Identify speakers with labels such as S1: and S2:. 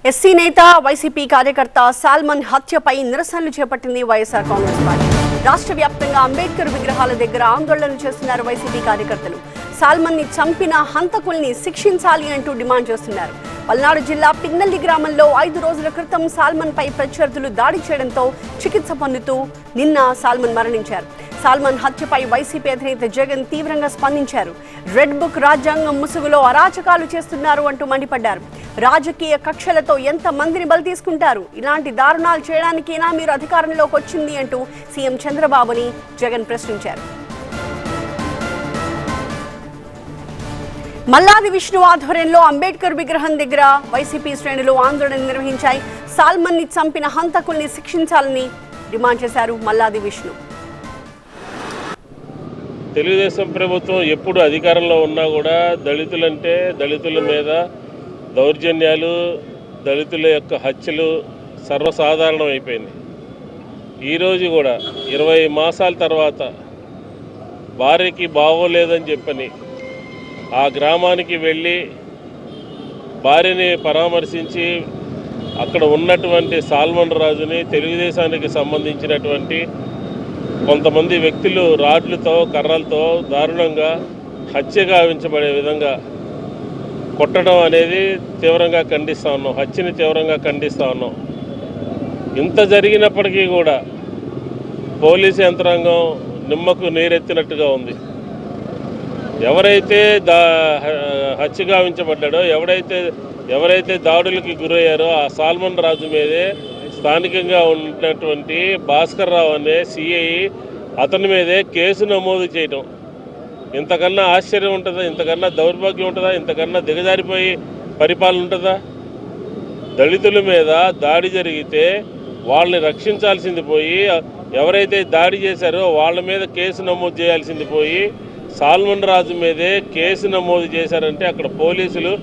S1: SC నేత YCP కార్యకర్త salmon హత్యపై నిరసనలు చేపట్టింది వైఎస్ఆర్ కాంగ్రెస్ పార్టీ. రాష్ట్ర వ్యాప్తంగా అంబేద్కర్ విగ్రహాల దగ్గర ఆందోళన చేస్తున్నారు వైసీపీ కార్యకర్తలు. సాల్మన్ ని చంపిన హంతకుల్ని శిక్షించాలి అంటూ డిమాండ్ చేస్తున్నారు. పల్నాడు జిల్లా పిన్నెల్లి గ్రామంలో 5 రోజుల క్రితం సాల్మన్ పై ప్రత్యర్థులు దాడి చేయడంతో చికిత్స పొందుతూ నిన్న సాల్మన్ మరణించారు. సాల్మన్ హత్యపై వైసీపీ అధినేత జగన్ తీవ్రంగా స్పందించారు. రెడ్ బుక్ రాజ్యాంగం ముసుగులో అరాచకాలు చేస్తున్నారు అంటూ మండిపడ్డారు. రాజకీయ కక్షలతో ఎంత మందిని బలి తీసుకుంటారు? ఇలాంటి దారుణాలు చేయడానికేనా మీరు అధికారంలోకి వచ్చింది అంటూ సీఎం చంద్రబాబుని జగన్ ప్రశ్నించారు. మల్లాది విష్ణు ఆధ్వర్యంలో అంబేద్కర్ విగ్రహం దగ్గర వైసీపీ శ్రేణులు ఆందోళన నిర్వహించాయి. సాల్మన్ ని చంపిన హంతకుల్ని శిక్షించాలని డిమాండ్ చేశారు మల్లాది విష్ణు.
S2: తెలుగుదేశం ప్రభుత్వం ఎప్పుడు అధికారంలో ఉన్నా కూడా దళితుల మీద దౌర్జన్యాలు, దళితుల యొక్క హత్యలు సర్వసాధారణం అయిపోయింది. ఈరోజు కూడా 20 మాసాల తర్వాత భార్యకి బాగోలేదని చెప్పని ఆ గ్రామానికి వెళ్ళి భార్యని పరామర్శించి అక్కడ ఉన్నటువంటి సాల్మన్ రాజుని తెలుగుదేశానికి సంబంధించినటువంటి కొంతమంది వ్యక్తులు రాడ్లతో కర్రలతో దారుణంగా హత్య గావించబడే విధంగా కొట్టడం అనేది తీవ్రంగా ఖండిస్తూ ఉన్నాం. హత్యని తీవ్రంగా ఖండిస్తూ ఉన్నాం. ఇంత జరిగినప్పటికీ కూడా పోలీసు యంత్రాంగం నిమ్మకు నీరెత్తినట్టుగా ఉంది. ఎవరైతే హత్య గావించబడ్డాడో, ఎవరైతే దాడులకి గురయ్యారో ఆ సాల్మన్ రాజు మీదే స్థానికంగా ఉన్నటువంటి భాస్కర్ రావు అనే సిఐ అతని మీదే కేసు నమోదు చేయటం ఇంతకన్నా ఆశ్చర్యం ఉంటుందా? ఇంతకన్నా దౌర్భాగ్యం ఉంటుందా? ఇంతకన్నా దిగజారిపోయి పరిపాలన ఉంటుందా? దళితుల మీద దాడి జరిగితే వాళ్ళని రక్షించాల్సింది పోయి, ఎవరైతే దాడి చేశారో వాళ్ళ మీద కేసు నమోదు చేయాల్సింది పోయి సాల్మన్ రాజు మీదే కేసు నమోదు చేశారంటే అక్కడ పోలీసులు